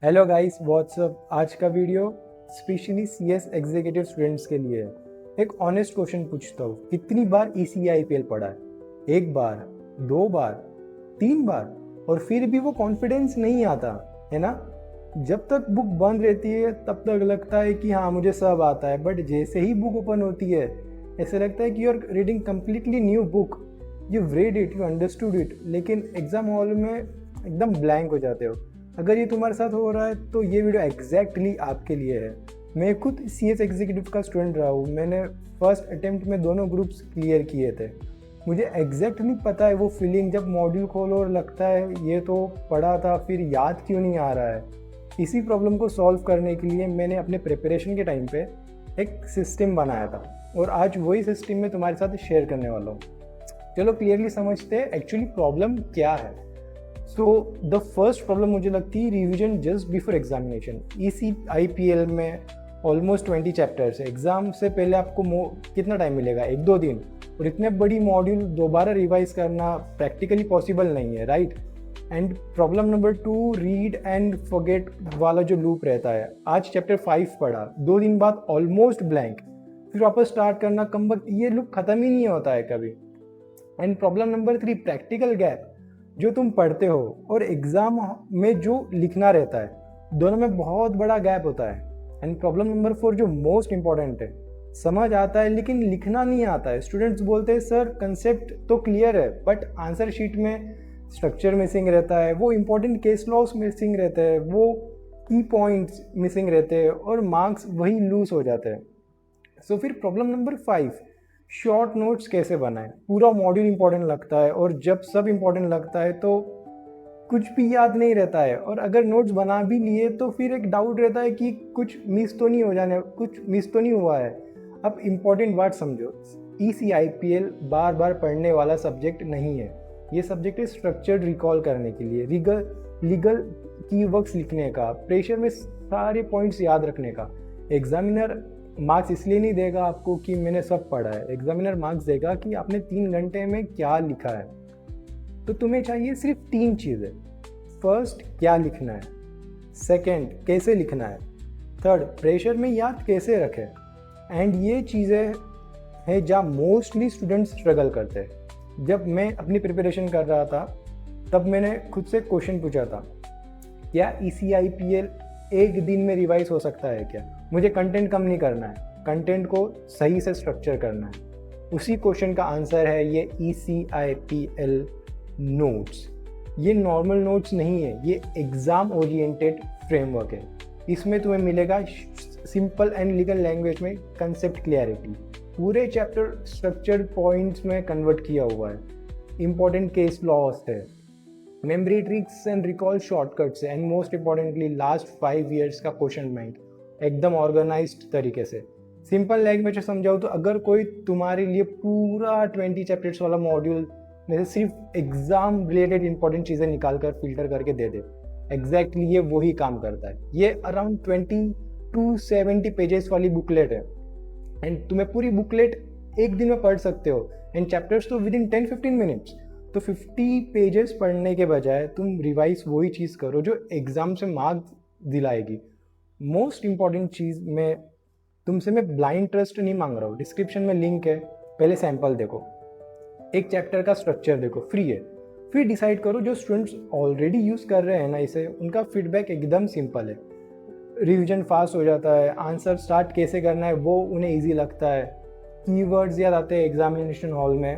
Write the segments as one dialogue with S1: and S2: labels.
S1: Hello guys, what's up. आज का video specially CS executive students के लिए है। एक ऑनेस्ट क्वेश्चन पूछता हूँ, कितनी बार ईसीआईपीएल पढ़ा है? एक बार, दो बार, तीन बार, और फिर भी वो कॉन्फिडेंस नहीं आता है ना। जब तक बुक बंद रहती है तब तक लगता है कि हाँ मुझे सब आता है, बट जैसे ही बुक ओपन होती है ऐसे लगता है कि you are reading completely new book. You read it, you understood it, लेकिन एग्जाम हॉल में एकदम ब्लैंक हो जाते हो। अगर ये तुम्हारे साथ हो रहा है तो ये वीडियो एग्जैक्टली आपके लिए है। मैं खुद सीएस एग्जीक्यूटिव का स्टूडेंट रहा हूँ। मैंने फर्स्ट अटेम्प्ट में दोनों ग्रुप्स क्लियर किए थे। मुझे एग्जैक्टली पता है वो फीलिंग जब मॉड्यूल खोलो और लगता है ये तो पढ़ा था फिर याद क्यों नहीं आ रहा है। इसी प्रॉब्लम को सॉल्व करने के लिए मैंने अपने प्रिपरेशन के टाइम पे एक सिस्टम बनाया था और आज वही सिस्टम मैं तुम्हारे साथ शेयर करने वाला हूँ। चलो क्लियरली समझते हैं एक्चुअली प्रॉब्लम क्या है। सो द फर्स्ट प्रॉब्लम मुझे लगती है रिवीजन जस्ट बिफोर एग्जामिनेशन। ईसीआईपीएल में ऑलमोस्ट 20 चैप्टर्स है। एग्जाम से पहले आपको कितना टाइम मिलेगा? एक दो दिन। और इतने बड़ी मॉड्यूल दोबारा रिवाइज करना प्रैक्टिकली पॉसिबल नहीं है, right. And problem number 2, read and forget वाला जो लूप रहता है। आज चैप्टर 5 पढ़ा, 2 दिन बाद ऑलमोस्ट ब्लैंक, फिर वापस स्टार्ट करना, कम वक्त, ये लूप खत्म ही नहीं होता है कभी। And problem number 3, practical gap. जो तुम पढ़ते हो और एग्जाम में जो लिखना रहता है, दोनों में बहुत बड़ा गैप होता है। एंड प्रॉब्लम नंबर 4 जो मोस्ट इंपॉर्टेंट है, समझ आता है लेकिन लिखना नहीं आता है। स्टूडेंट्स बोलते हैं सर कंसेप्ट तो क्लियर है बट आंसर शीट में स्ट्रक्चर मिसिंग रहता है, वो इंपॉर्टेंट केस लॉस मिसिंग रहते हैं, वो की पॉइंट्स मिसिंग रहते हैं और मार्क्स वही लूज हो जाते हैं। सो फिर प्रॉब्लम नंबर 5, शॉर्ट नोट्स कैसे बनाएं। पूरा मॉड्यूल इंपॉर्टेंट लगता है और जब सब इंपॉर्टेंट लगता है तो कुछ भी याद नहीं रहता है, और अगर नोट्स बना भी लिए तो फिर एक डाउट रहता है कि कुछ मिस तो नहीं हो जाने, कुछ मिस तो नहीं हुआ है। अब इम्पॉर्टेंट बात समझो, ईसीआईपीएल बार बार पढ़ने वाला सब्जेक्ट नहीं है। ये सब्जेक्ट है स्ट्रक्चर्ड रिकॉल करने के लिए, लीगल कीवर्ड्स लिखने का, प्रेशर में सारे पॉइंट्स याद रखने का। एग्जामिनर मार्क्स इसलिए नहीं देगा आपको कि मैंने सब पढ़ा है, एग्जामिनर मार्क्स देगा कि आपने 3 घंटे में क्या लिखा है। तो तुम्हें चाहिए सिर्फ 3 चीज़ें। फर्स्ट, क्या लिखना है। सेकंड, कैसे लिखना है। थर्ड, प्रेशर में याद कैसे रखें। एंड ये चीज़ें हैं जहाँ मोस्टली स्टूडेंट्स स्ट्रगल करते हैं। जब मैं अपनी प्रिपरेशन कर रहा था तब मैंने खुद से क्वेश्चन पूछा था, क्या ईसीआईपीएल एक दिन में रिवाइज हो सकता है क्या? मुझे कंटेंट कम नहीं करना है, कंटेंट को सही से स्ट्रक्चर करना है। उसी क्वेश्चन का आंसर है ये ईसीआईपीएल नोट्स। ये नॉर्मल नोट्स नहीं है, ये एग्जाम ओरिएंटेड फ्रेमवर्क है। इसमें तुम्हें मिलेगा सिंपल एंड लीगल लैंग्वेज में कंसेप्ट क्लियरिटी, पूरे चैप्टर स्ट्रक्चर्ड पॉइंट्स में कन्वर्ट किया हुआ है, इंपॉर्टेंट केस लॉस है, memory tricks and recall shortcuts है, and most importantly last 5 years का क्वेश्चन बैंक एकदम ऑर्गेनाइज्ड तरीके से। सिंपल लैंग्वेज में समझाऊँ तो अगर कोई तुम्हारे लिए पूरा 20 चैप्टर्स वाला मॉड्यूल में से सिर्फ एग्जाम रिलेटेड इंपॉर्टेंट चीज़ें निकाल कर फिल्टर करके दे दे, एग्जैक्टली ये वही काम करता है। ये अराउंड 20 to 70 पेजेस वाली बुकलेट है एंड तुम्हें पूरी बुकलेट एक दिन में पढ़ सकते हो, एंड चैप्टर्स तो विद इन 10-15 मिनट्स। तो 50 पेजेस पढ़ने के बजाय तुम रिवाइज वही चीज़ करो जो एग्ज़ाम से मार्क्स दिलाएगी। मोस्ट इंपॉर्टेंट चीज़ मैं ब्लाइंड ट्रस्ट नहीं मांग रहा हूँ। डिस्क्रिप्शन में लिंक है, पहले सैंपल देखो, एक चैप्टर का स्ट्रक्चर देखो, फ्री है। फिर डिसाइड करो जो स्टूडेंट्स ऑलरेडी यूज़ कर रहे हैं ना इसे, उनका फीडबैक एकदम सिंपल है। रिवीजन फास्ट हो जाता है, आंसर स्टार्ट कैसे करना है वो उन्हें ईजी लगता है, कीवर्ड्स याद आते हैं एग्जामिनेशन हॉल में।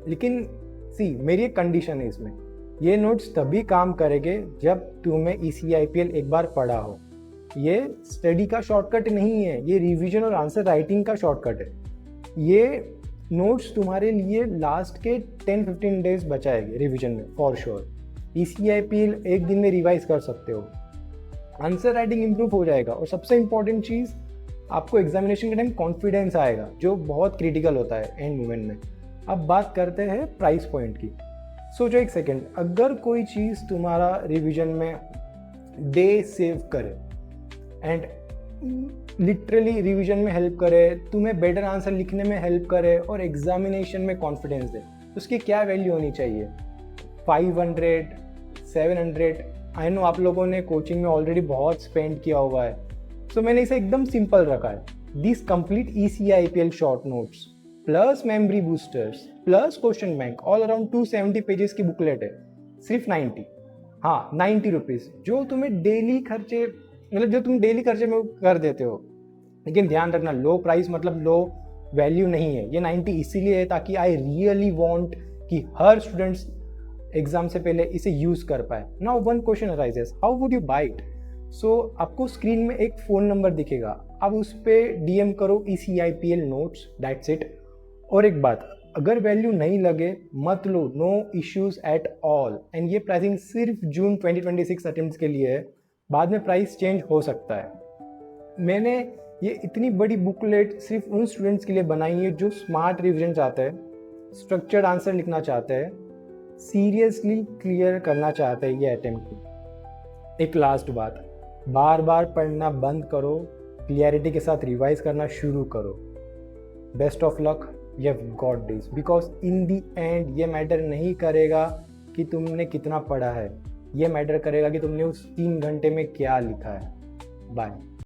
S1: लेकिन मेरी एक कंडीशन है इसमें, ये नोट्स तभी काम करेंगे जब तुम्हें ईसीआईपीएल एक बार पढ़ा हो। ये स्टडी का शॉर्टकट नहीं है, ये रिवीजन और आंसर राइटिंग का शॉर्टकट है। ये नोट्स तुम्हारे लिए लास्ट के 10-15 डेज बचाएंगे रिवीजन में फॉर श्योर। ईसीआईपीएल एक दिन में रिवाइज कर सकते हो, आंसर राइटिंग इंप्रूव हो जाएगा, और सबसे इंपॉर्टेंट चीज़, आपको एग्जामिनेशन के टाइम कॉन्फिडेंस आएगा जो बहुत क्रिटिकल होता है एंड मोमेंट में। अब बात करते हैं प्राइस पॉइंट की। सोचो एक सेकेंड, अगर कोई चीज़ तुम्हारा रिवीजन में डे सेव करे एंड लिटरली रिवीजन में हेल्प करे, तुम्हें बेटर आंसर लिखने में हेल्प करे और एग्जामिनेशन में कॉन्फिडेंस दे, उसकी क्या वैल्यू होनी चाहिए? 500, 700, आई नो आप लोगों ने कोचिंग में ऑलरेडी बहुत स्पेंड किया हुआ है, सो मैंने इसे एकदम सिंपल रखा है। This complete ECIPL short notes plus memory boosters plus question bank all around 270 pages की बुकलेट है, सिर्फ 90, हाँ 90 रुपीज़, जो तुम्हें डेली खर्चे मतलब जो तुम डेली खर्चे में कर देते हो। लेकिन ध्यान रखना, लो प्राइस मतलब लो वैल्यू नहीं है। ये 90 इसीलिए है ताकि आई रियली वांट कि हर स्टूडेंट्स एग्जाम से पहले इसे यूज कर पाए। Now one question arises, how would you buy it? So आपको स्क्रीन में एक फ़ोन नंबर दिखेगा, आप उस पर DM करो ECIPL नोट्स, दैट्स इट। और एक बात, अगर वैल्यू नहीं लगे मत लो, no issues at all. And ये प्राइसिंग सिर्फ जून 2026 अटेम्प्ट्स के लिए है, बाद में प्राइस चेंज हो सकता है। मैंने ये इतनी बड़ी बुकलेट सिर्फ उन स्टूडेंट्स के लिए बनाई है जो स्मार्ट रिविजन चाहते हैं, स्ट्रक्चर्ड आंसर लिखना चाहते हैं, सीरियसली क्लियर करना चाहते हैं ये अटेम्प्ट। एक लास्ट बात, बार बार पढ़ना बंद करो, क्लियरिटी के साथ रिवाइज करना शुरू करो। Best of luck, you have got this, because in the and ये मैटर नहीं करेगा कि तुमने कितना पढ़ा है, ये मैटर करेगा कि तुमने उस 3 घंटे में क्या लिखा है। बाय।